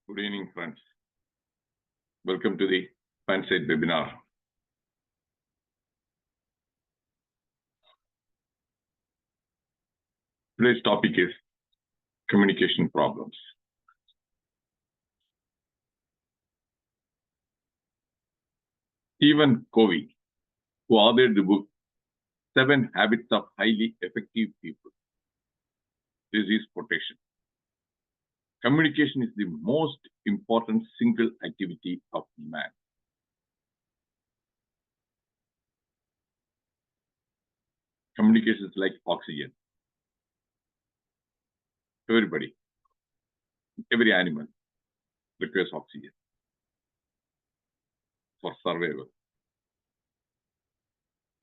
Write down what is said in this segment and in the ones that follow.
Good evening, friends. Welcome to the PANSIGHT webinar. Today's topic is communication problems. Stephen Covey, who authored the book 7 Habits of Highly Effective People, this is quotation. Communication is the most important single activity of man. Communication is like oxygen. Everybody, every animal requires oxygen for survival.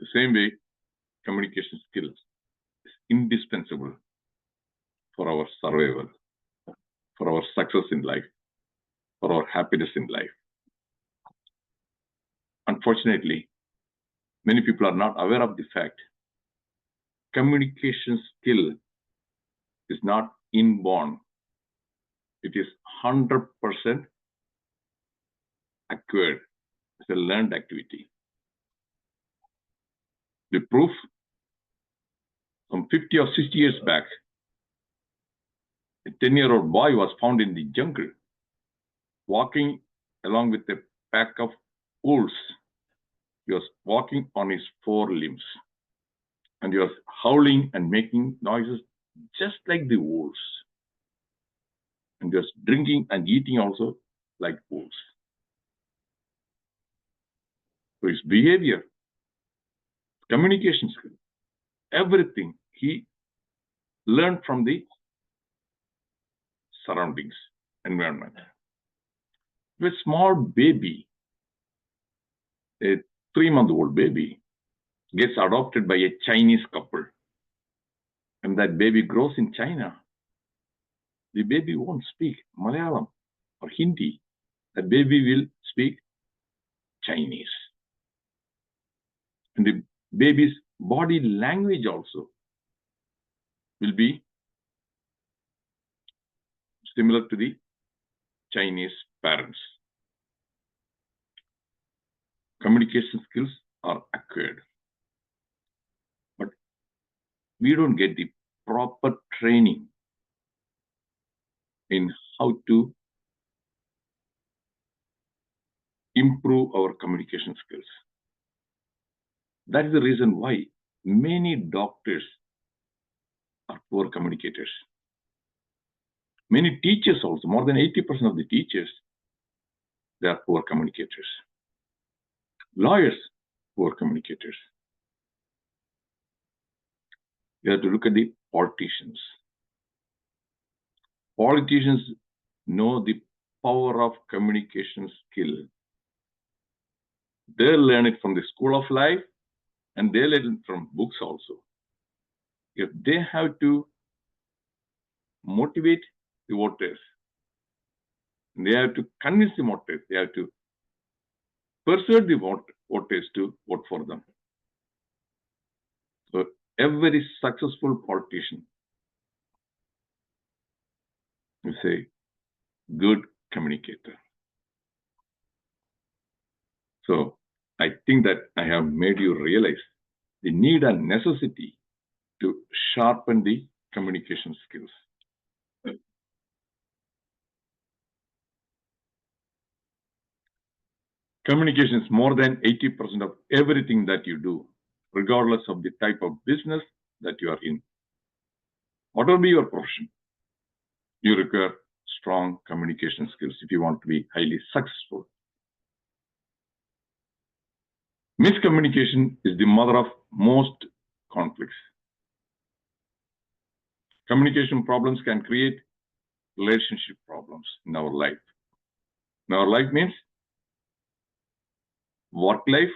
The same way, communication skills is indispensable for our survival, for our success in life, for our happiness in life. Unfortunately, many people are not aware of the fact communication skill is not inborn. It is 100% acquired. It's a learned activity. The proof, some 50 or 60 years back, a 10-year-old boy was found in the jungle, walking along with a pack of wolves. He was walking on his 4 limbs, and he was howling and making noises just like the wolves. And he was drinking and eating also like wolves. So his behavior, communication skill, everything he learned from the surroundings, environment. A small baby, a 3-month-old baby, gets adopted by a Chinese couple, and that baby grows in China. The baby won't speak Malayalam or Hindi. The baby will speak Chinese. And the baby's body language also will be similar to the Chinese parents. Communication skills are acquired, but we don't get the proper training in how to improve our communication skills. That is the reason why many doctors are poor communicators. Many teachers also, more than 80% of the teachers, they are poor communicators. Lawyers, poor communicators. You have to look at the politicians. Politicians know the power of communication skill. They learn it from the school of life, and they learn it from books also. If they have to motivate the voters, they have to convince the voters, they have to persuade the voters to vote for them. So every successful politician is a good communicator. So I think that I have made you realize the need and necessity to sharpen the communication skills. Communication is more than 80% of everything that you do, regardless of the type of business that you are in. Whatever be your profession, you require strong communication skills if you want to be highly successful. Miscommunication is the mother of most conflicts. Communication problems can create relationship problems in our life. In our life means work life,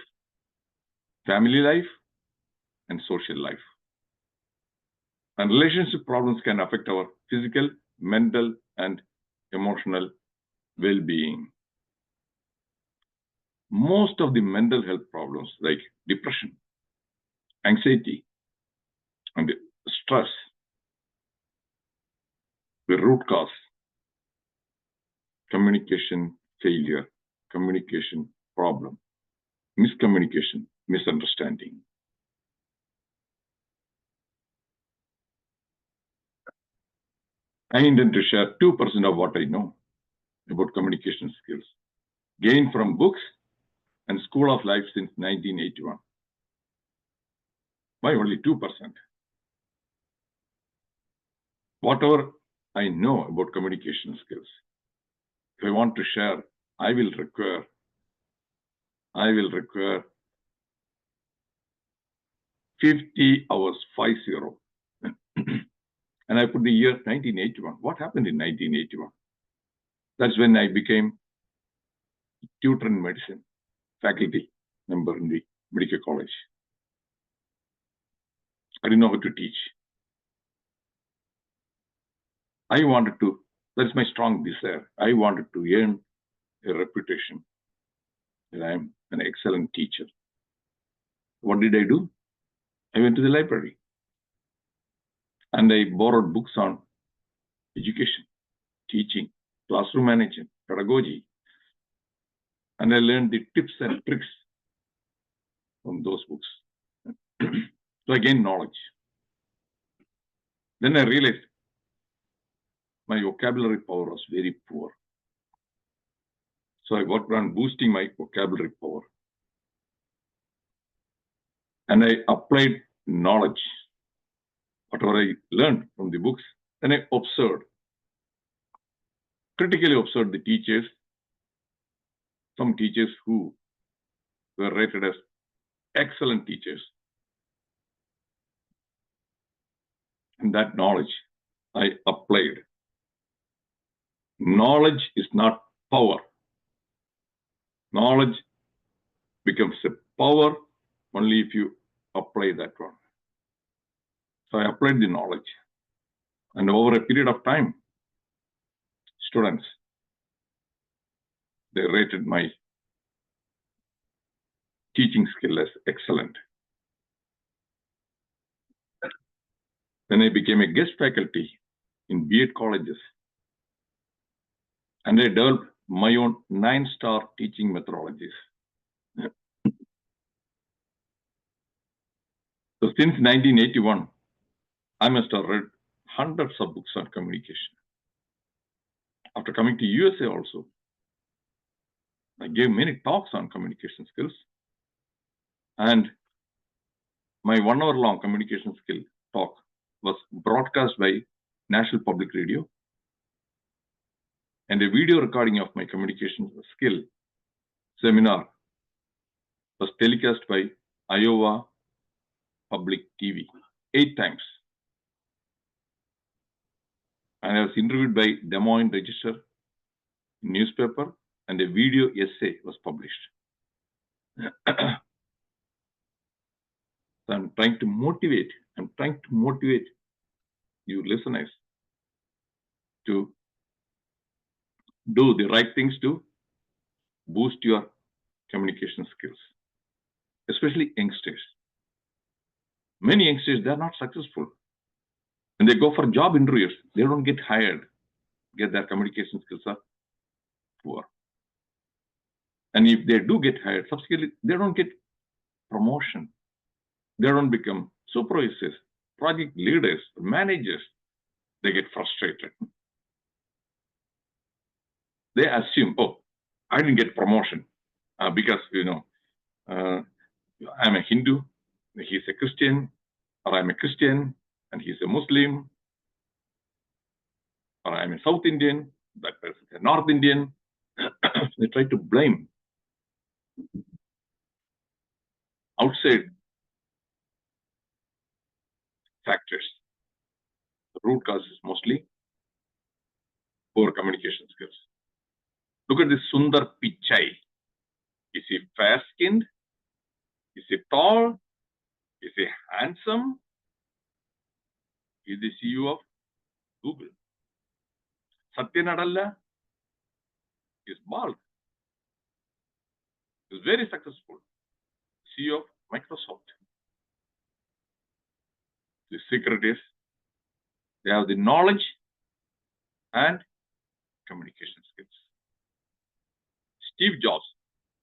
family life, and social life. And relationship problems can affect our physical, mental, and emotional well-being. Most of the mental health problems like depression, anxiety, and stress, the root cause communication failure, communication problem, miscommunication, misunderstanding. I intend to share 2% of what I know about communication skills, gained from books and School of Life since 1981. Why only 2%? Whatever I know about communication skills, if I want to share, I will require 50 hours, 50. And I put the year 1981. What happened in 1981? That's when I became tutor in medicine, faculty member in the medical college. I didn't know how to teach. I wanted to, that's my strong desire. I wanted to earn a reputation that I am an excellent teacher. What did I do? I went to the library and I borrowed books on education, teaching, classroom management, pedagogy. And I learned the tips and tricks from those books. So I gained knowledge. Then I realized my vocabulary power was very poor. So I worked on boosting my vocabulary power. And I applied knowledge, whatever I learned from the books. Then I observed, critically observed the teachers, some teachers who were rated as excellent teachers. And that knowledge I applied. Knowledge is not power. Knowledge becomes a power only if you apply that one. So I applied the knowledge. And over a period of time, students, they rated my teaching skill as excellent. Then I became a guest faculty in B.Ed colleges. And I developed my own 9-star teaching methodologies. So since 1981, I must have read hundreds of books on communication. After coming to USA also, I gave many talks on communication skills. And my 1-hour-long communication skill talk was broadcast by National Public Radio. And a video recording of my communication skill seminar was telecast by Iowa Public TV 8 times. And I was interviewed by Des Moines Register newspaper, and a video essay was published. So I'm trying to motivate you listeners to do the right things to boost your communication skills, especially youngsters. Many youngsters, they're not successful. When they go for job interviews, they don't get hired, get their communication skills are poor. And if they do get hired, subsequently, they don't get promotion. They don't become supervisors, project leaders, managers. They get frustrated. They assume, oh, I didn't get promotion because, I'm a Hindu, he's a Christian, or I'm a Christian and he's a Muslim, or I'm a South Indian, that person's a North Indian. They try to blame outside factors. The root cause is mostly poor communication skills. Look at this Sundar Pichai. Is he fair-skinned? Is he tall? Is he handsome? He is the CEO of Google. Satya Nadella is bald. He is very successful. CEO of Microsoft. The secret is they have the knowledge and communication skills. Steve Jobs,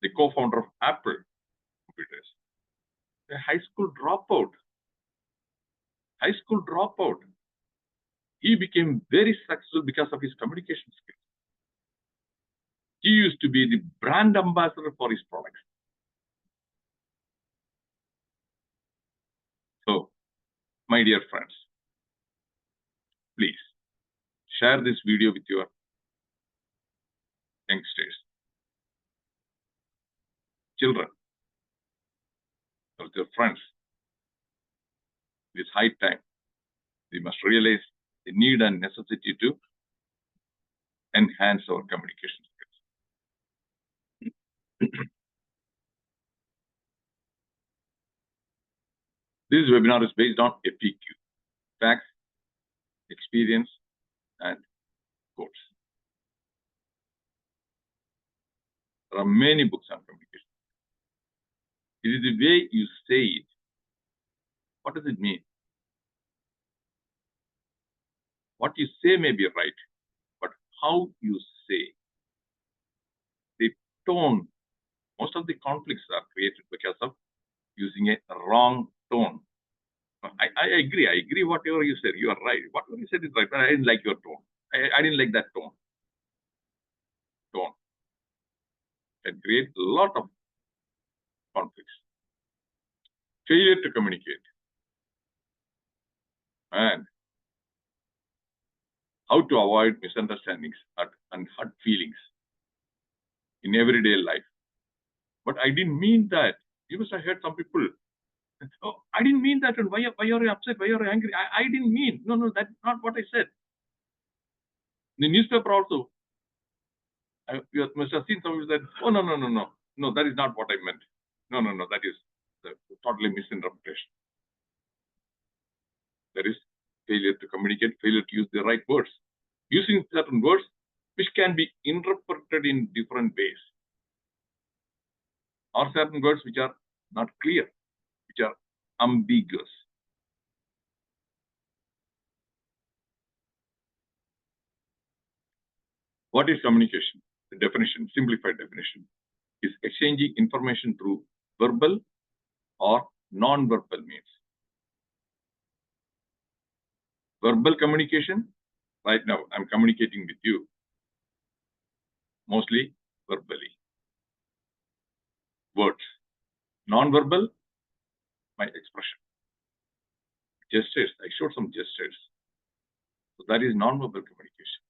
the co-founder of Apple Computers, a high school dropout. He became very successful because of his communication skills. He used to be the brand ambassador for his products. So, my dear friends, please share this video with your youngsters, children, with your friends. It is high time. We must realize the need and necessity to enhance our communication skills. This webinar is based on FAQ, facts, experience, and quotes. There are many books on communication. It is the way you say it. What does it mean? What you say may be right, but how you say, the tone, most of the conflicts are created because of using a wrong tone. I agree whatever you said, you are right. Whatever you said is right, but I didn't like your tone. I didn't like that tone. Can create a lot of conflicts. Failure to communicate. And how to avoid misunderstandings and hurt feelings in everyday life. But I didn't mean that. You must have heard some people. Oh, I didn't mean that. And why are you upset? Why are you angry? I didn't mean. No, that's not what I said. The newspaper also. You must have seen some people said, oh, no, that is not what I meant. No, that is totally misinterpretation. There is failure to communicate, failure to use the right words. Using certain words which can be interpreted in different ways. Or certain words which are not clear, which are ambiguous. What is communication? The definition, simplified definition, is exchanging information through verbal or non-verbal means. Verbal communication, right now I'm communicating with you, mostly verbally. Words. Non-verbal, my expression. Gestures, I showed some gestures. So that is non-verbal communication.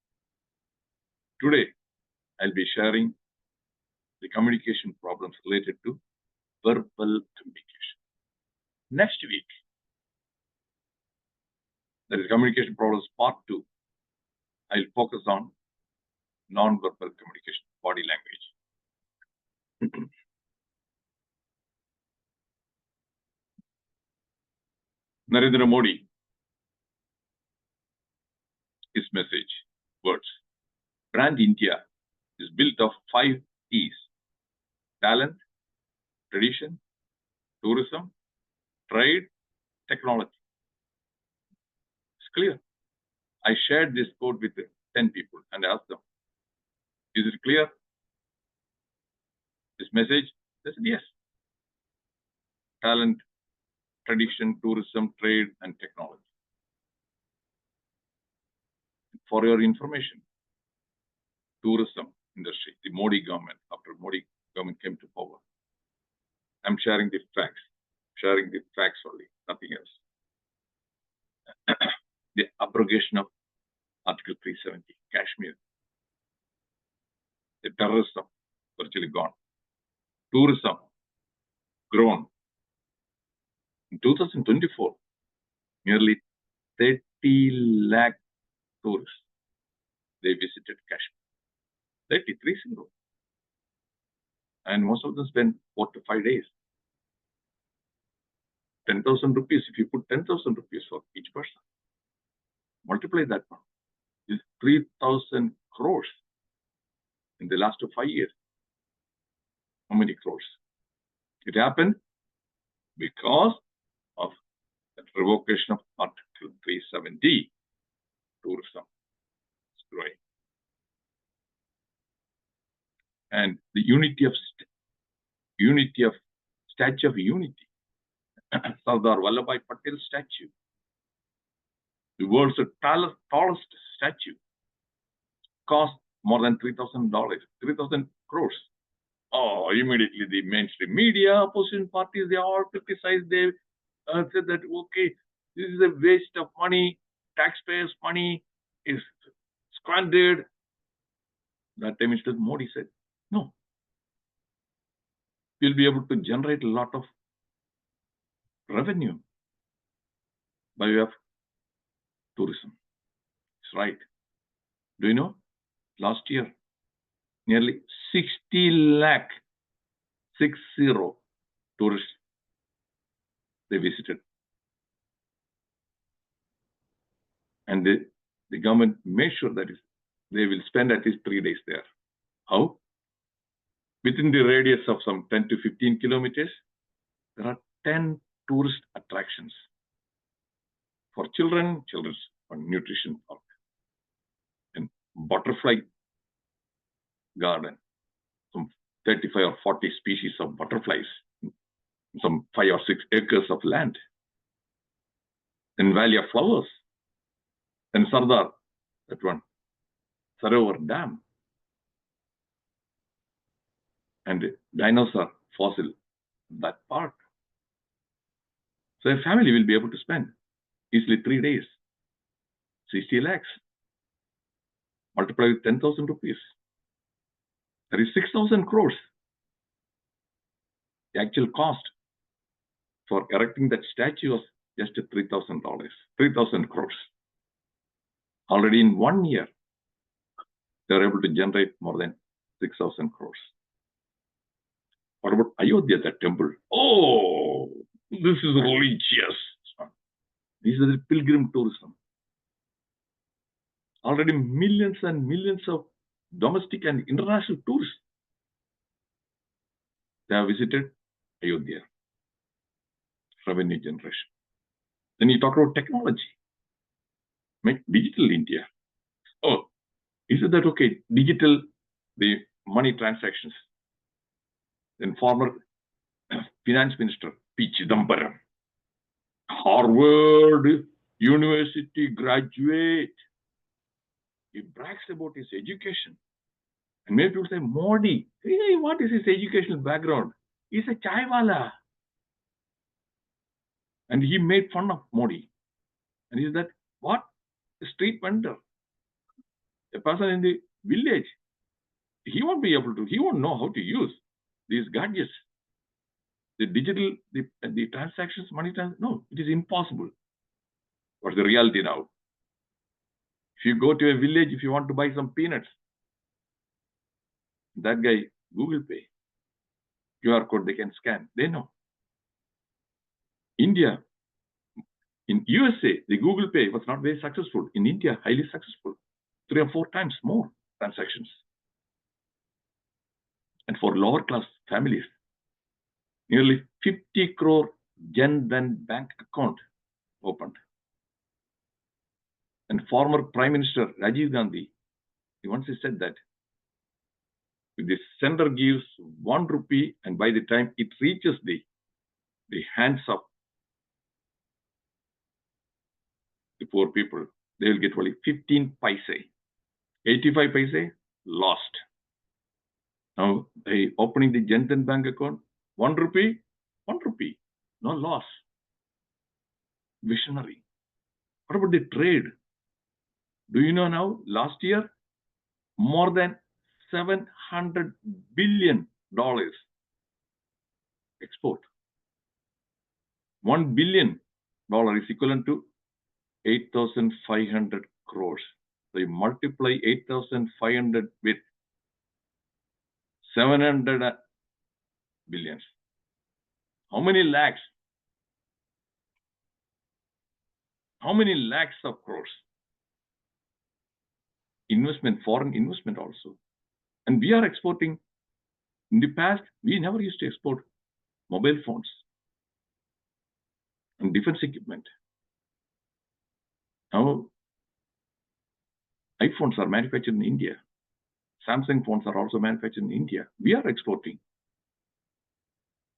Today, I'll be sharing the communication problems related to verbal communication. Next week, that is communication problems part 2. I'll focus on non-verbal communication, body language. Narendra Modi, his message, words. Brand India is built of 5 T's: talent, tradition, tourism, trade, technology. It's clear. I shared this quote with 10 people and asked them, is it clear? This message? They said yes. Talent, tradition, tourism, trade, and technology. For your information, tourism industry, the Modi government, after Modi government came to power, I'm sharing the facts only, nothing else. The abrogation of Article 370, Kashmir. The terrorism, virtually gone. Tourism, grown. In 2024, nearly 30 lakh tourists, they visited Kashmir. 30. And most of them spend 4 to 5 days. 10,000 rupees, if you put 10,000 rupees for each person, multiply that one. It's 3,000 crores in the last 5 years. How many crores? It happened because of the revocation of Article 370. Tourism is growing. and the unity of Statue of Unity, Sardar Vallabhbhai Patel statue, the world's tallest statue, cost more than $3,000, 3,000 crores. Oh, immediately the mainstream media, opposition parties, they all criticized. They said that, okay, this is a waste of money, taxpayers' money is squandered. That time Mr. Modi said, no, we'll be able to generate a lot of revenue by way of tourism. It's right. Do you know? Last year, nearly 60 lakh, 60 tourists they visited. And the government made sure that they will spend at least 3 days there. How? Within the radius of some 10 to 15 kilometers, there are 10 tourist attractions. For children's nutrition park, and butterfly garden, some 35 or 40 species of butterflies, some 5 or 6 acres of land, and Valley of Flowers, and Sardar, that one, Sarovar Dam, and dinosaur fossil, that park. So a family will be able to spend easily 3 days, 60 lakhs, multiply with 10,000 rupees. That is 6,000 crores. The actual cost for erecting that statue was just $3,000, 3,000 crores. Already in 1 year, they are able to generate more than 6,000 crores. What about Ayodhya, that temple? Oh, this is religious. This is the pilgrim tourism. Already millions and millions of domestic and international tourists, they have visited Ayodhya. Revenue generation. Then you talk about technology. Make digital India. Oh, is it that okay? Digital, the money transactions. Then former finance minister P. Chidambaram, Harvard University graduate. He brags about his education. And many people say, Modi, hey, what is his educational background? He's a chaiwala. And he made fun of Modi. And he said that, what? A street vendor. A person in the village. He won't be able to, he won't know how to use these gadgets. The digital, the transactions, money transactions, no, it is impossible. What's the reality now? If you go to a village, if you want to buy some peanuts, that guy, Google Pay, QR code, they can scan. They know. India, in USA, the Google Pay was not very successful. In India, highly successful. 3 or 4 times more transactions. And for lower class families, nearly 50 crore Jan Dhan bank account opened. And former Prime Minister Rajiv Gandhi, he once said that if the sender gives 1 rupee and by the time it reaches the hands of the poor people, they will get only 15 paise. 85 paise lost. Now, by opening the Jan Dhan bank account, 1 rupee, 1 rupee, no loss. Visionary. What about the trade? Do you know now, last year, more than $700 billion export. $1 billion is equivalent to 8,500 crores. So you multiply 8,500 with 700 billions. How many lakhs? How many lakhs of crores? Investment, foreign investment also. And we are exporting. In the past, we never used to export mobile phones and defense equipment. Now, iPhones are manufactured in India. Samsung phones are also manufactured in India. We are exporting.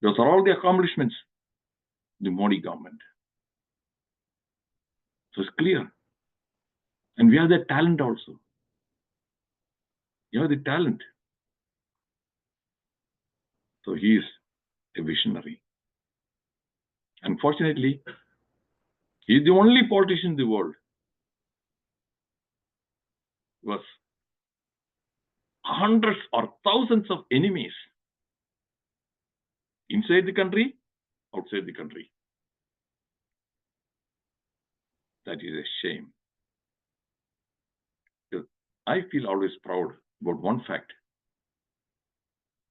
Those are all the accomplishments of the Modi government. So it's clear. And we have the talent also. You have the talent. So he is a visionary. Unfortunately, he is the only politician in the world who has hundreds or thousands of enemies inside the country, outside the country. That is a shame. Because I feel always proud about one fact.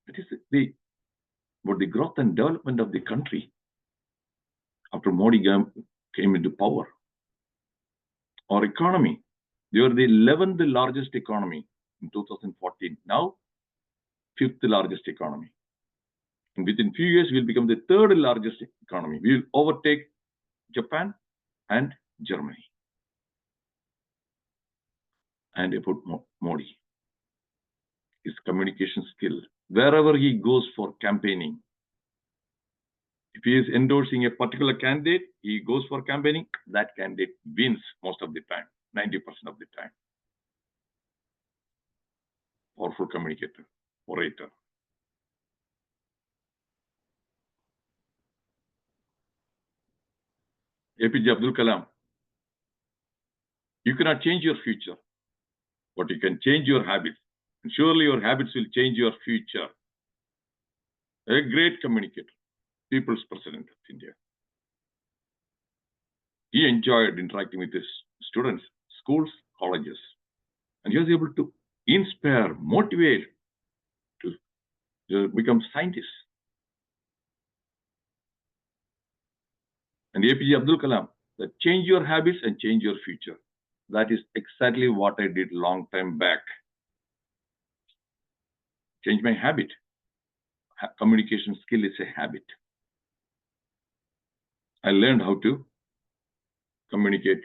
That is about the growth and development of the country after Modi came into power. Our economy, they were the 11th largest economy in 2014. Now, 5th largest economy. And within few years, we'll become the 3rd largest economy. We will overtake Japan and Germany. And about Modi, his communication skill, wherever he goes for campaigning, if he is endorsing a particular candidate, he goes for campaigning, that candidate wins most of the time, 90% of the time. Powerful communicator, orator. APJ Abdul Kalam, you cannot change your future, but you can change your habits. And surely your habits will change your future. A great communicator, People's President of India. He enjoyed interacting with his students, schools, colleges, and he was able to inspire, motivate to become scientists. And APJ Abdul Kalam, that change your habits and change your future. That is exactly what I did long time back. Change my habit. Communication skill is a habit. I learned how to communicate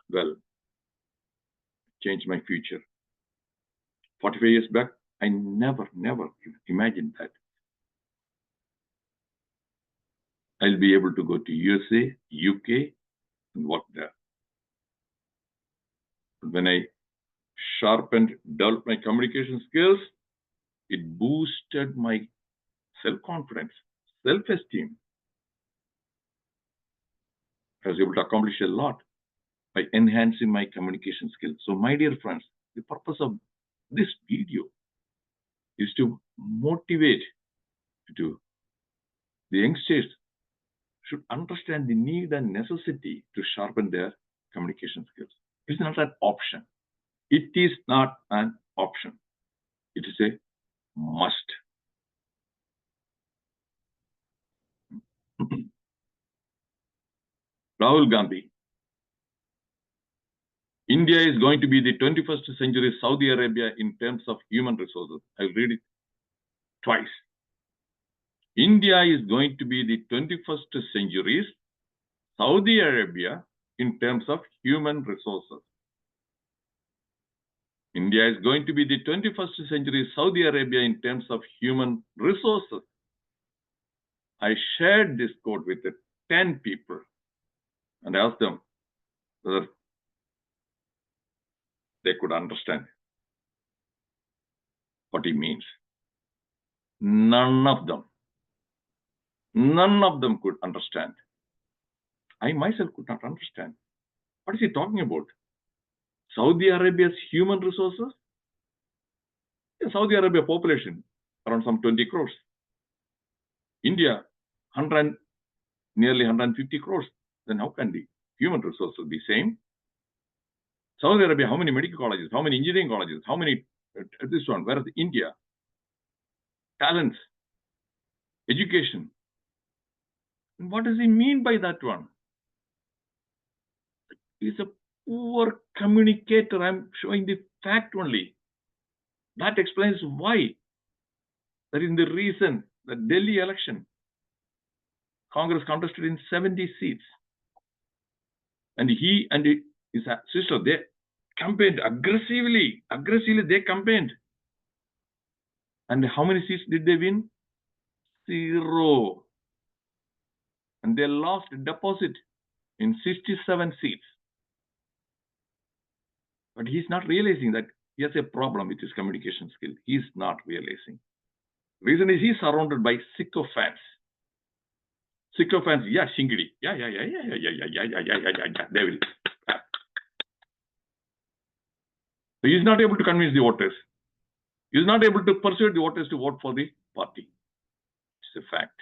well. Change my future. 45 years back, I never imagined that I'll be able to go to USA, UK, and work there. When I sharpened, developed my communication skills, it boosted my self-confidence, self-esteem. I was able to accomplish a lot by enhancing my communication skills. So, my dear friends, the purpose of this video is to motivate the youngsters should understand the need and necessity to sharpen their communication skills. It's not an option. It is not an option. It is a must. Rahul Gandhi. India is going to be the 21st century Saudi Arabia in terms of human resources. I'll read it twice. India is going to be the 21st century Saudi Arabia in terms of human resources. India is going to be the 21st century Saudi Arabia in terms of human resources. I shared this quote with 10 people and asked them whether they could understand what he means. None of them could understand. I myself could not understand. What is he talking about? Saudi Arabia's human resources? Yeah, Saudi Arabia population around some 20 crores. India, nearly 150 crores. Then how can the human resources be same? Saudi Arabia, how many medical colleges? How many engineering colleges? How many this one? Where is India? Talents, education. And what does he mean by that one? He's a poor communicator. I'm showing the fact only. That explains why. That is the reason the Delhi election, Congress contested in 70 seats. And he and his sister, campaigned aggressively. Aggressively, they campaigned. And how many seats did they win? 0. And they lost deposit in 67 seats. But he's not realizing that he has a problem with his communication skill. He's not realizing. Reason is he's surrounded by sycophants. Sycophants, yeah, shingidi. Yeah. They will. So he's not able to convince the voters. He's not able to persuade the voters to vote for the party. It's a fact.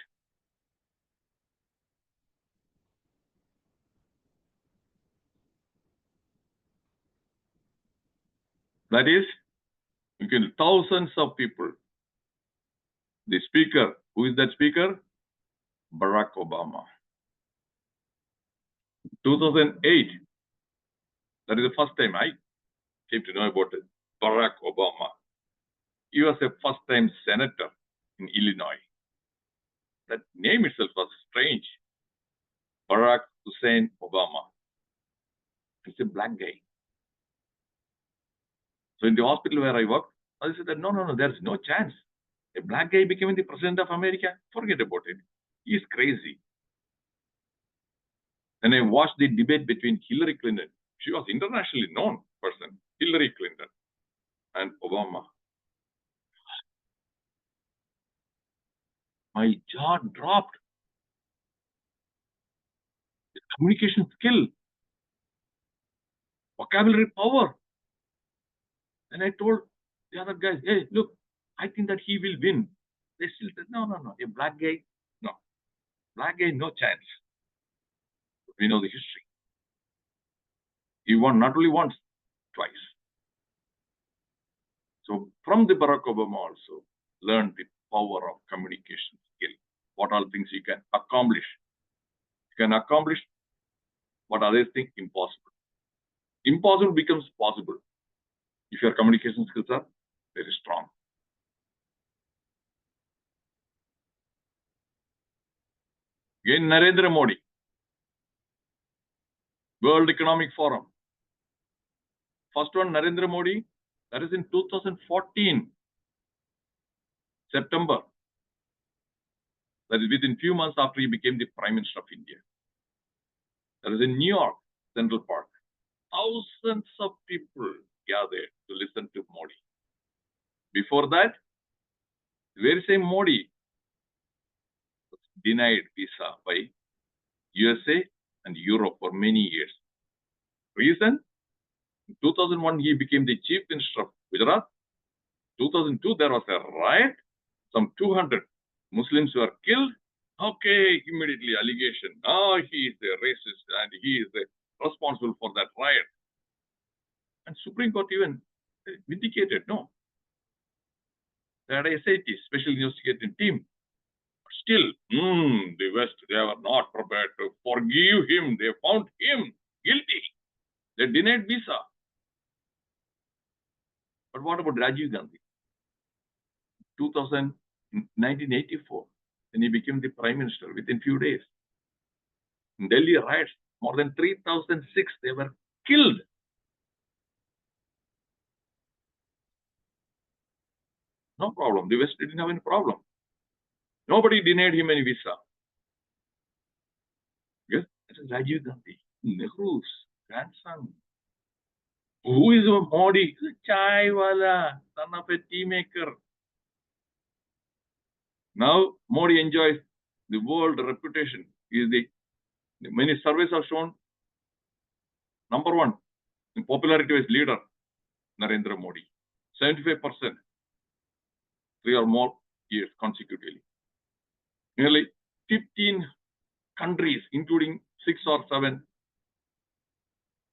That is, you can thousands of people. The speaker, who is that speaker? Barack Obama. 2008, that is the first time I came to know about it. Barack Obama. He was a first-time senator in Illinois. That name itself was strange. Barack Hussein Obama. He's a black guy. So in the hospital where I worked, I said that no, there's no chance. A black guy becoming the president of America, forget about it. He's crazy. And I watched the debate between Hillary Clinton. She was internationally known person, Hillary Clinton, and Obama. My jaw dropped. The communication skill, vocabulary power. And I told the other guys, hey, look, I think that he will win. They still said, no. A black guy, no. Black guy, no chance. We know the history. He won not only once, twice. So from the Barack Obama also learned the power of communication skill. What all things you can accomplish. You can accomplish what others think impossible. Impossible becomes possible if your communication skills are very strong. Again, Narendra Modi, World Economic Forum. First one, Narendra Modi, that is in 2014, September. That is within few months after he became the Prime Minister of India. That is in New York, Central Park. Thousands of people gathered to listen to Modi. Before that, the very same Modi was denied visa by USA and Europe for many years. Reason? In 2001, he became the Chief Minister of Gujarat. 2002, there was a riot. Some 200 Muslims were killed. Okay, immediately allegation. Oh, he is a racist and he is responsible for that riot. And Supreme Court even vindicated, no. They had a SIT, Special Investigating Team. Still, the West, they were not prepared to forgive him. They found him guilty. They denied visa. But what about Rajiv Gandhi? 1984, when he became the Prime Minister within few days. In Delhi riots, more than 3,006, they were killed. No problem. The West didn't have any problem. Nobody denied him any visa. Yes, that is Rajiv Gandhi, Nehru's grandson. Who is Modi? Chai wala, son of a tea maker. Now Modi enjoys the world reputation. Many surveys have shown number one in popularity as leader, Narendra Modi. 75%, 3 or more years consecutively. Nearly 15 countries, including 6 or 7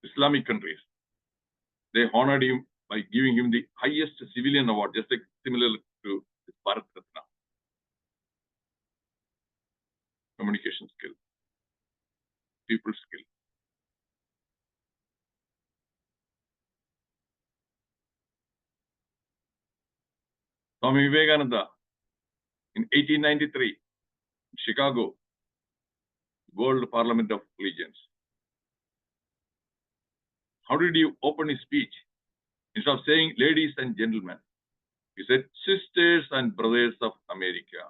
Islamic countries, they honored him by giving him the highest civilian award, just like similar to Bharat Ratna. Communication skill, people skill. Swami Vivekananda, in 1893, in Chicago, World Parliament of Religions. How did he open his speech? Instead of saying ladies and gentlemen, he said sisters and brothers of America.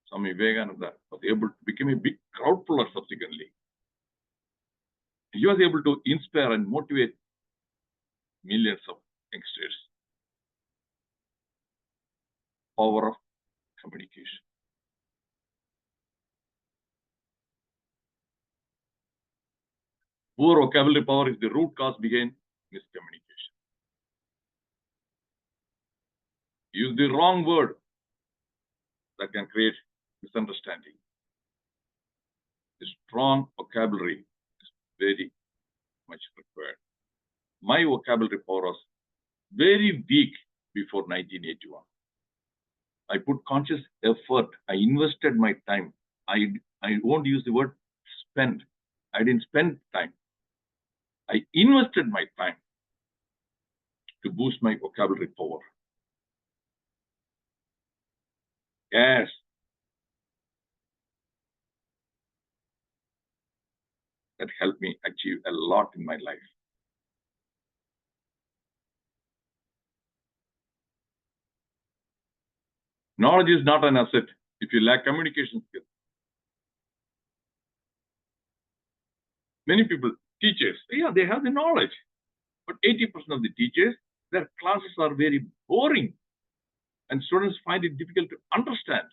Swami Vivekananda was able to become a big crowd puller subsequently. He was able to inspire and motivate millions of youngsters. Power of communication. Poor vocabulary power is the root cause behind miscommunication. Use the wrong word that can create misunderstanding. The strong vocabulary is very much required. My vocabulary power was very weak before 1981. I put conscious effort. I invested my time. I won't use the word spend. I didn't spend time. I invested my time to boost my vocabulary power. Yes. That helped me achieve a lot in my life. Knowledge is not an asset if you lack communication skills. Many people, teachers, yeah, they have the knowledge, but 80% of the teachers, their classes are very boring and students find it difficult to understand.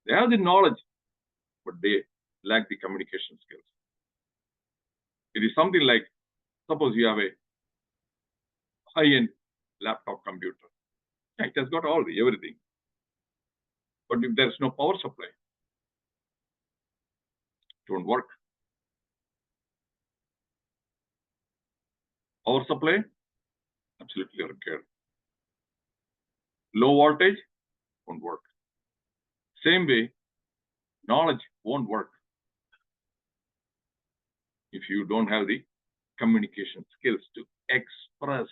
They have the knowledge, but they lack the communication skills. It is something like, suppose you have a high-end laptop computer. Yeah, it has got everything. But if there's no power supply, it won't work. Power supply, absolutely required. Low voltage, won't work. Same way, knowledge won't work if you don't have the communication skills to express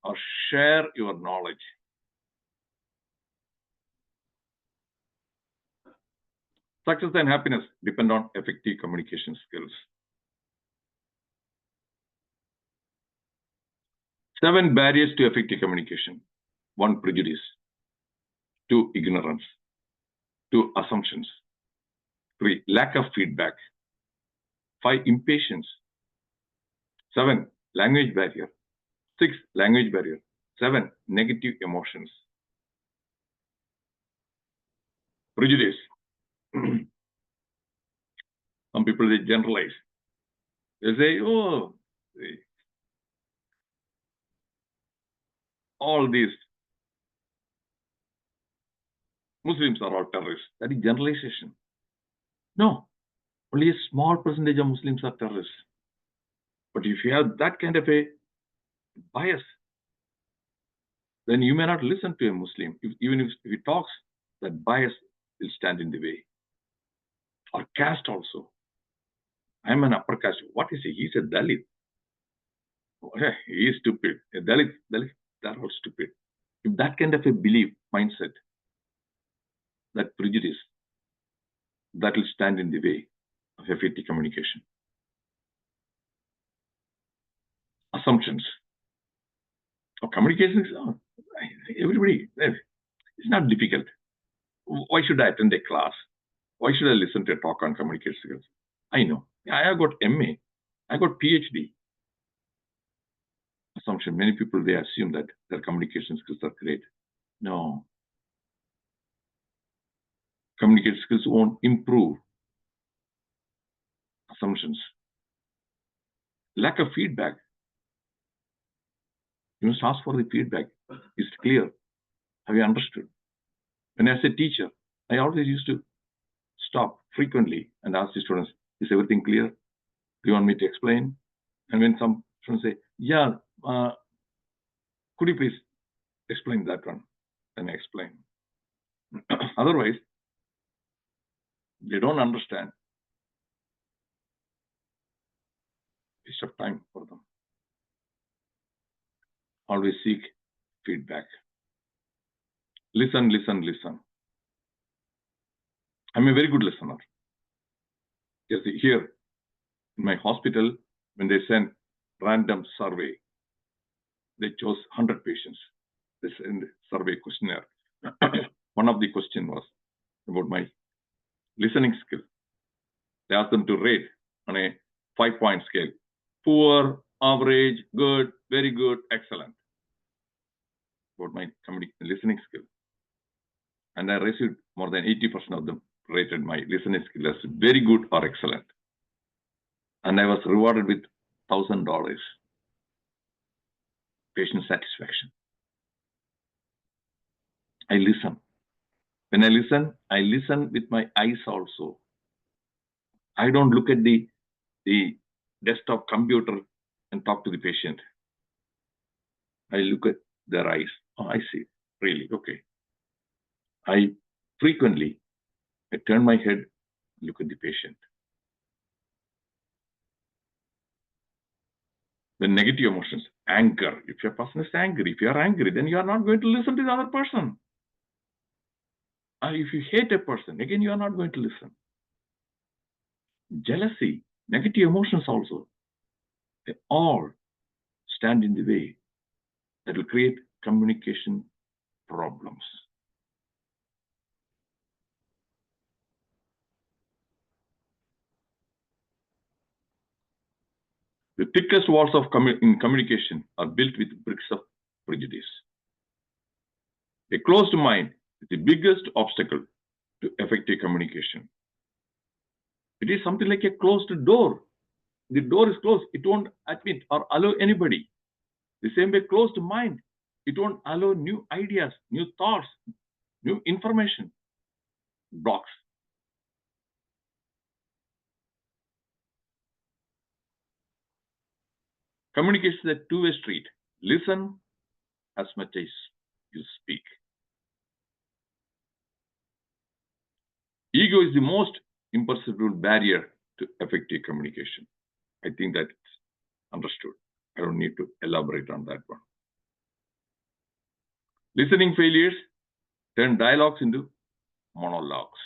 or share your knowledge. Success and happiness depend on effective communication skills. 7 barriers to effective communication. 1, prejudice. 2, ignorance. 2, assumptions. 3, lack of feedback. 5, impatience. 7, language barrier. 6, language barrier. 7, negative emotions. Prejudice. Some people, they generalize. They say, oh, all these Muslims are all terrorists. That is generalization. No, only a small percentage of Muslims are terrorists. But if you have that kind of a bias, then you may not listen to a Muslim. Even if he talks, that bias will stand in the way. Or caste also. I'm an upper caste. What is he? He's a Dalit. Oh, yeah, he is stupid. A Dalit, they're all stupid. If that kind of a belief, mindset, that prejudice, that will stand in the way of effective communication. Assumptions. Communication is everybody. It's not difficult. Why should I attend a class? Why should I listen to a talk on communication skills? I know. I have got MA. I got PhD. Assumption. Many people, they assume that their communication skills are great. No. Communication skills won't improve. Assumptions. Lack of feedback. You must ask for the feedback. Is it clear? Have you understood? When as a teacher, I always used to stop frequently and ask the students, is everything clear? Do you want me to explain? And when some students say, yeah, could you please explain that one? Then I explain. Otherwise, they don't understand. Waste of time for them. Always seek feedback. Listen, listen, listen. I'm a very good listener. Yes, here In my hospital, when they send random survey, they chose 100 patients. They send survey questionnaire. One of the question was about my listening skill. They asked them to rate on a 5-point scale: poor, average, good, very good, excellent. About my listening skill. And I received more than 80% of them rated my listening skill as very good or excellent. And I was rewarded with $1,000 patient satisfaction. I listen. When I listen with my eyes also. I don't look at the desktop computer and talk to the patient. I look at their eyes. Oh, I see. Really? Okay. I turn my head, look at the patient. The negative emotions, anger. If your person is angry, if you are angry, then you are not going to listen to the other person. If you hate a person, again, you are not going to listen. Jealousy, negative emotions also, they all stand in the way that will create communication problems. The thickest walls of in communication are built with bricks of prejudice. A closed mind is the biggest obstacle to effective communication. It is something like a closed door. The door is closed. It won't admit or allow anybody. The same way, closed mind, it won't allow new ideas, new thoughts, new information. Blocks. Communication is a two-way street. Listen as much as you speak. Ego is the most imperceptible barrier to effective communication. I think that's understood. I don't need to elaborate on that one. Listening failures turn dialogues into monologues.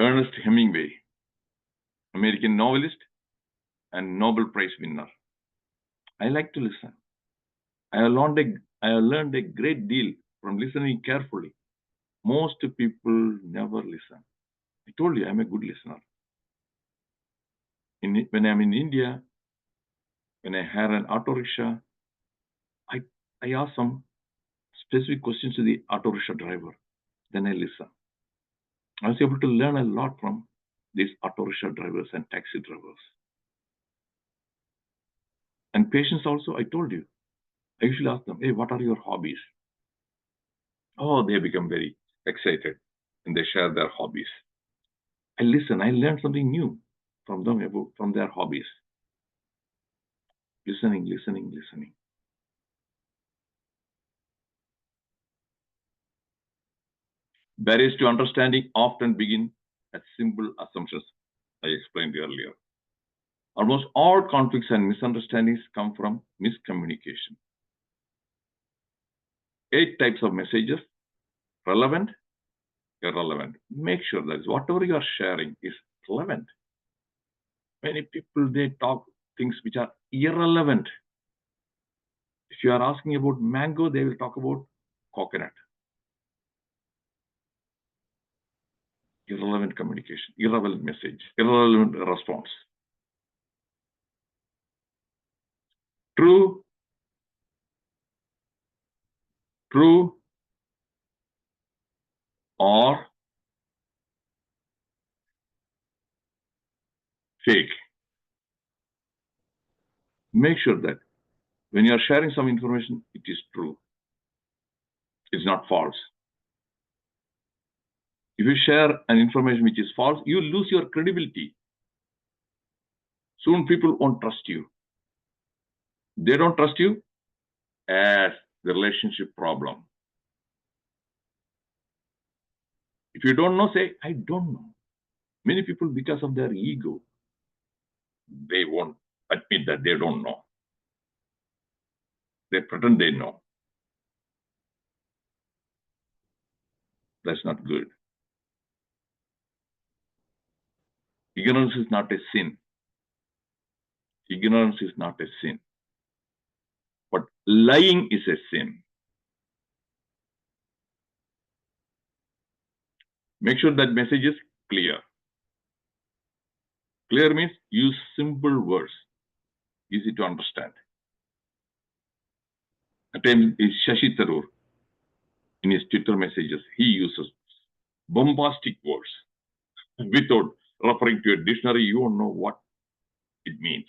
Ernest Hemingway, American novelist and Nobel Prize winner. I like to listen. I have learned a great deal from listening carefully. Most people never listen. I told you I'm a good listener. When I'm in India, when I hire an auto rickshaw, I ask some specific questions to the auto rickshaw driver. Then I listen. I was able to learn a lot from these auto rickshaw drivers and taxi drivers. And patients also, I told you, I usually ask them, hey, what are your hobbies? Oh, they become very excited and they share their hobbies. I listen, I learn something new from them from their hobbies. Listening. Barriers to understanding often begin as simple assumptions, I explained earlier. Almost all conflicts and misunderstandings come from miscommunication. 8 types of messages: relevant, irrelevant. Make sure that whatever you are sharing is relevant. Many people, they talk things which are irrelevant. If you are asking about mango, they will talk about coconut. Irrelevant communication, irrelevant message, irrelevant response. True or fake. Make sure that when you are sharing some information, it is true. It's not false. If you share an information which is false, you lose your credibility. Soon people won't trust you. They don't trust you as the relationship problem. If you don't know, say, I don't know. Many people, because of their ego, they won't admit that they don't know. They pretend they know. That's not good. Ignorance is not a sin. Ignorance is not a sin. But lying is a sin. Make sure that message is clear. Clear means use simple words, easy to understand. At times, Shashi Tharoor, in his Twitter messages, he uses bombastic words without referring to a dictionary. You don't know what it means.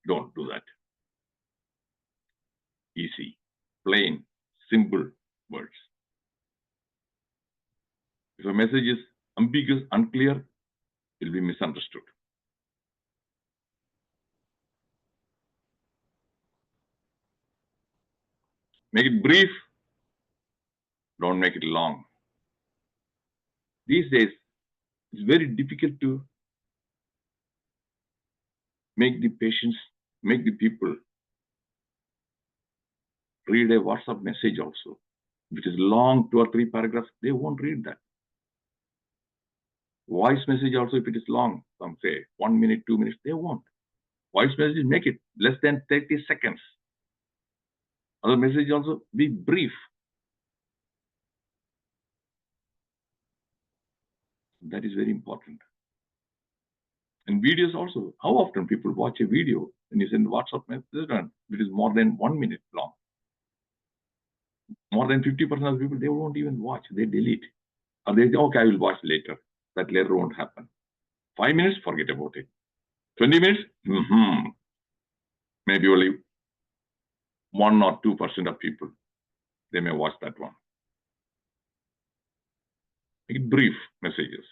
Don't do that. Easy, plain, simple words. If a message is ambiguous, unclear, it will be misunderstood. Make it brief. Don't make it long. These days, it's very difficult to make the people read a WhatsApp message also. If it is long, 2 or 3 paragraphs, they won't read that. Voice message also, if it is long, some say 1 minute, 2 minutes, they won't. Voice message, make it less than 30 seconds. Other message also, be brief. That is very important. And videos also. How often people watch a video when you send WhatsApp message, it is more than 1 minute long. More than 50% of people, they won't even watch. They delete. Or they say, okay, I will watch later. That later won't happen. 5 minutes, forget about it. 20 minutes, maybe only 1 or 2% of people, they may watch that one. Make brief messages.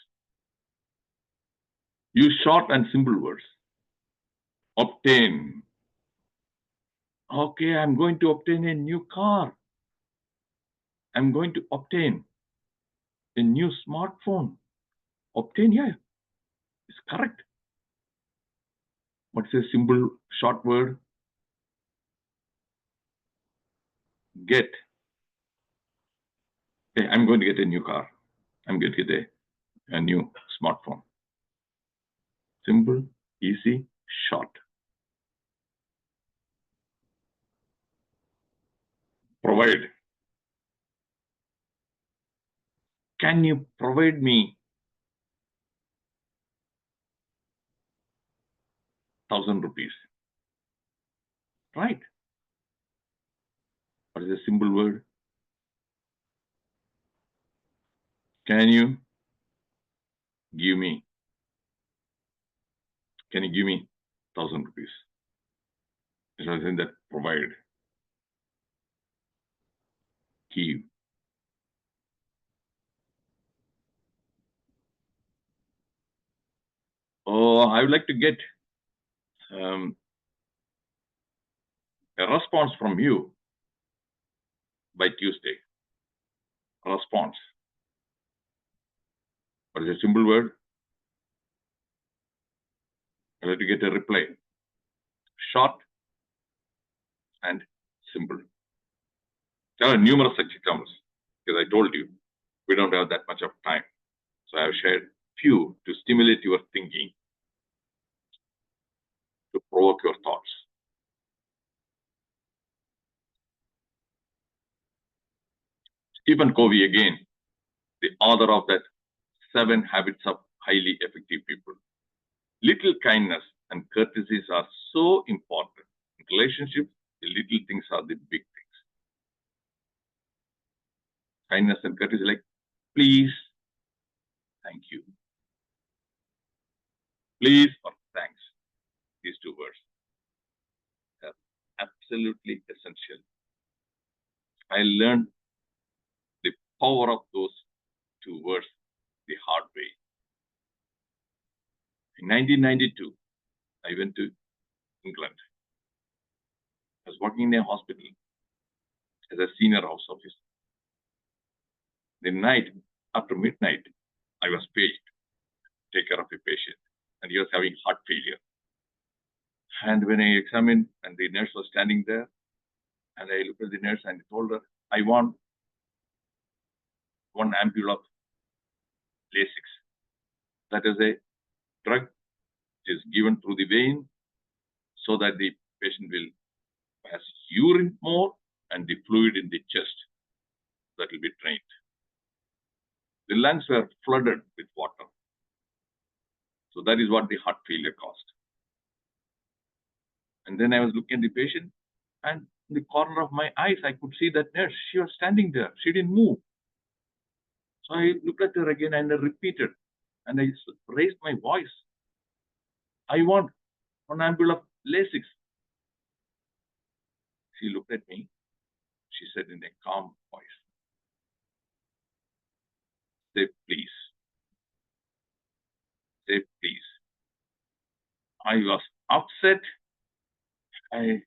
Use short and simple words. Obtain. Okay, I'm going to obtain a new car. I'm going to obtain a new smartphone. Obtain, yeah, it's correct. What's a simple short word? Get. Hey, I'm going to get a new car. I'm going to get a new smartphone. Simple, easy, short. Provide. Can you provide me 1,000 rupees? Right. What is a simple word? Can you give me 1,000 rupees? It's something that provide, give. Oh, I would like to get a response from you by Tuesday. A response. What is a simple word? I would like to get a reply. Short and simple. There are numerous such examples because I told you we don't have that much of time. So I have shared few to stimulate your thinking, to provoke your thoughts. Stephen Covey again, the author of that 7 Habits of Highly Effective People. Little kindness and courtesies are so important. In relationships, the little things are the big things. Kindness and courtesy, like please, thank you. Please or thanks. These 2 words are absolutely essential. I learned the power of those 2 words the hard way. In 1992, I went to England. I was working in a hospital as a senior house officer. The night after midnight, I was paid to take care of a patient, and he was having heart failure. And when I examined, and the nurse was standing there, and I looked at the nurse and told her, I want 1 ampule of Lasix. That is a drug which is given through the vein so that the patient will pass urine more and the fluid in the chest that will be drained. The lungs were flooded with water. So that is what the heart failure caused. And then I was looking at the patient, and in the corner of my eyes, I could see that nurse. She was standing there. She didn't move. So I looked at her again and I repeated, and I raised my voice. I want an ampule of Lasix. She looked at me. She said in a calm voice, say please. Say please. I was upset. I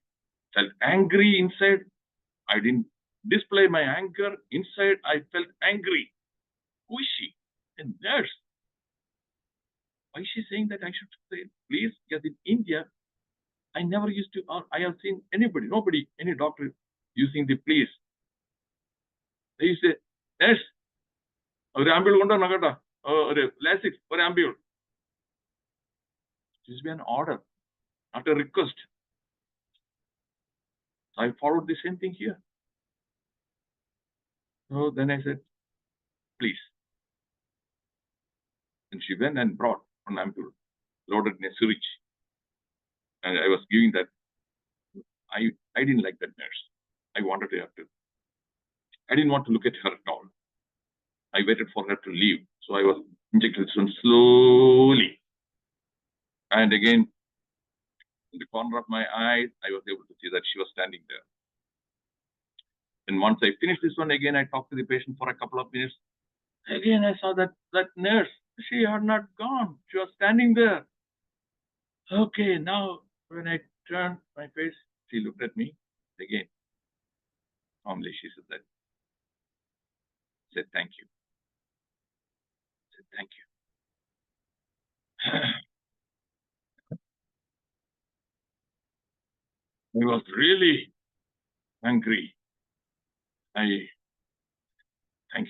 felt angry inside. I didn't display my anger. Inside, I felt angry. Who is she? A nurse. Why is she saying that I should say please? Because in India, I never used to, or I have seen nobody, any doctor using the please. They used to say, nurse, or ambule undo nagata, or Lasix, or ambule. This will be an order, not a request. I followed the same thing here. So then I said, please. And she went and brought an ampule, loaded in a syringe. And I was giving that. I didn't like that nurse. I wanted her to. I didn't want to look at her at all. I waited for her to leave. So I was injecting this one slowly. And again, in the corner of my eye, I was able to see that she was standing there. And once I finished this one, again, I talked to the patient for a couple of minutes. Again, I saw that nurse. She had not gone. She was standing there. Okay, now when I turned my face, she looked at me again. Calmly, she said that. Said thank you. Said thank you. I was really angry. Thank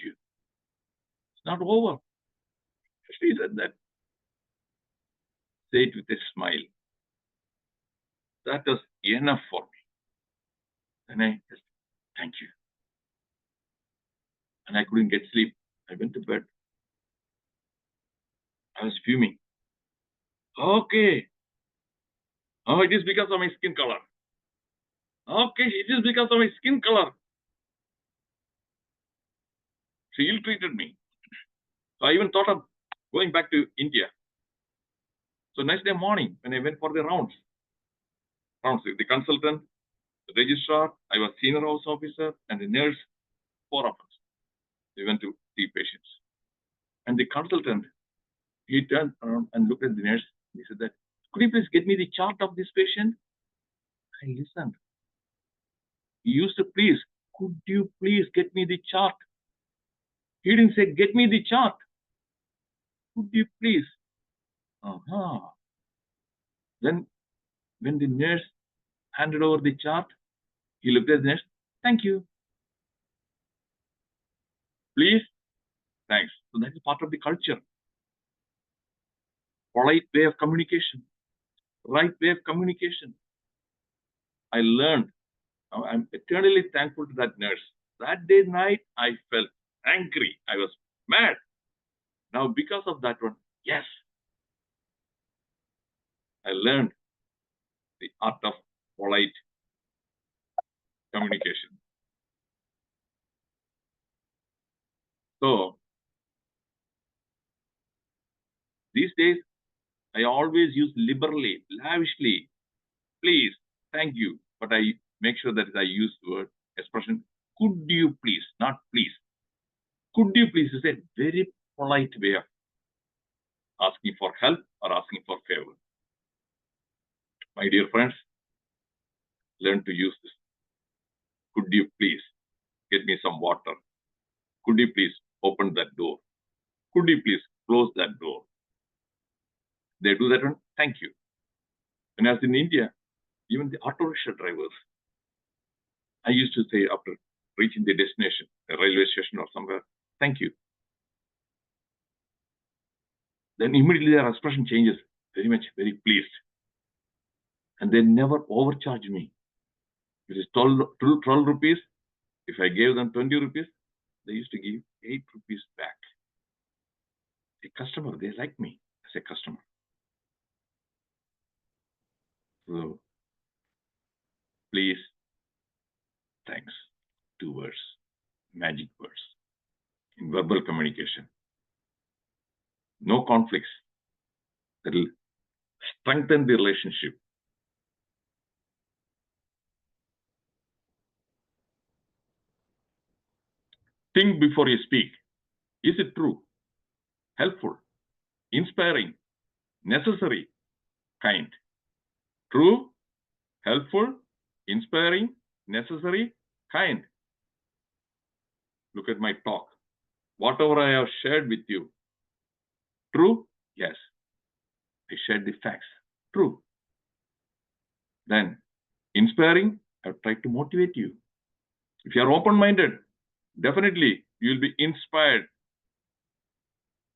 you. It's not over. She said that. Say it with a smile. That was enough for me. And I just, thank you. And I couldn't get sleep. I went to bed. I was fuming. Okay. Oh, it is because of my skin color. Okay, it is because of my skin color. She ill-treated me. So I even thought of going back to India. So next day morning, when I went for the rounds with the consultant, the registrar, I was senior house officer, and the nurse, 4 of us. We went to see patients. And the consultant, he turned around and looked at the nurse. He said that, could you please get me the chart of this patient? I listened. He used to please, could you please get me the chart? He didn't say, get me the chart. Could you please? Then when the nurse handed over the chart, he looked at the nurse, thank you. Please, thanks. So that is part of the culture. Polite way of communication, right way of communication. I learned. I'm eternally thankful to that nurse. That day night, I felt angry. I was mad. Now, because of that one, yes, I learned the art of polite communication. So, these days, I always use liberally, lavishly, please, thank you. But I make sure that I use the word, expression, could you please, not please. Could you please is a very polite way of asking for help or asking for favor. My dear friends, learn to use this. Could you please get me some water? Could you please open that door? Could you please close that door? They do that one, thank you. And as in India, even the auto rickshaw drivers, I used to say after reaching the destination, a railway station or somewhere, thank you. then immediately their expression changes, very pleased. And they never overcharge me. It is 12 rupees. If I gave them 20 rupees, they used to give 8 rupees back. A customer, they like me as a customer. So, please, thanks. 2 words, magic words in verbal communication. No conflicts. That will strengthen the relationship. Think before you speak. Is it true, helpful, inspiring, necessary, kind? True, helpful, inspiring, necessary, kind. Look at my talk. Whatever I have shared with you, true? Yes. I shared the facts. True. Then, inspiring, I've tried to motivate you. If you are open-minded, definitely you will be inspired.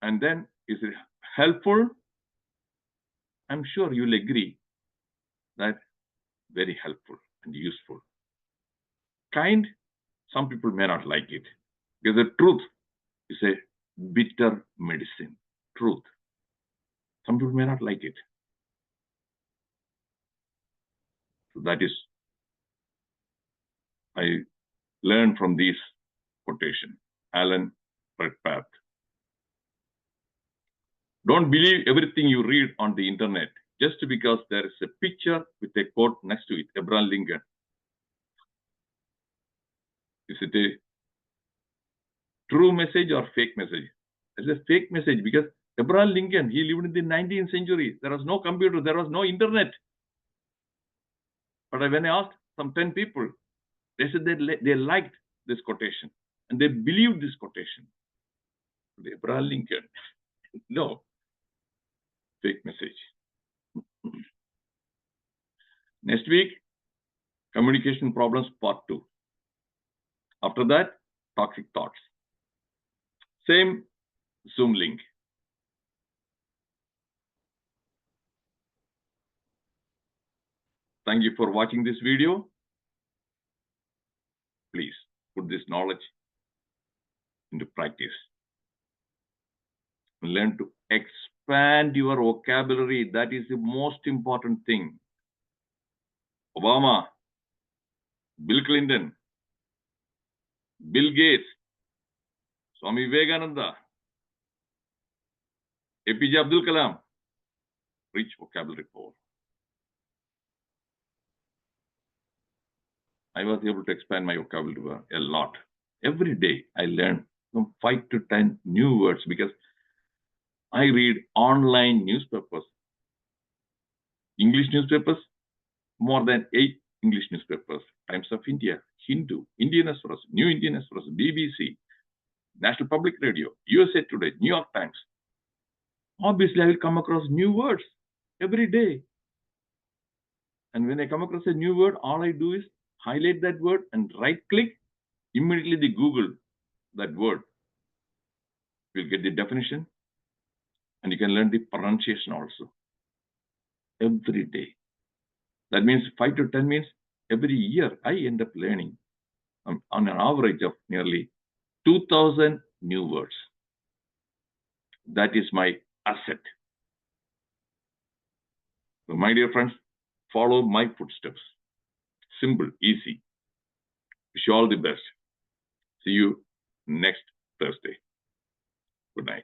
And then, is it helpful? I'm sure you'll agree that very helpful and useful. Kind, some people may not like it, because the truth is a bitter medicine. Truth. Some people may not like it. So that is, I learned from this quotation, Alan Redpath. Don't believe everything you read on the internet just because there is a picture with a quote next to it, Abraham Lincoln. Is it a true message or fake message? It's a fake message because Abraham Lincoln, he lived in the 19th century. There was no computer, there was no internet. But when I asked some 10 people, they said they liked this quotation and they believed this quotation. The Abraham Lincoln, no, fake message. Next week, communication problems part 2. After that, toxic thoughts. Same Zoom link. Thank you for watching this video. Please put this knowledge into practice. Learn to expand your vocabulary. That is the most important thing. Obama, Bill Clinton, Bill Gates, Swami Vivekananda, APJ Abdul Kalam, rich vocabulary power. I was able to expand my vocabulary a lot. Every day I learn from 5 to 10 new words because I read online newspapers, English newspapers, more than 8 English newspapers, Times of India, Hindu, Indian Express, New Indian Express, BBC, National Public Radio, USA Today, New York Times. Obviously, I will come across new words every day. And when I come across a new word, all I do is highlight that word and right-click, immediately the Google that word. You'll get the definition and you can learn the pronunciation also. Every day. That means 5 to 10 means every year I end up learning on an average of nearly 2,000 new words. That is my asset. So my dear friends, follow my footsteps. Simple, easy. Wish you all the best. See you next Thursday. Good night.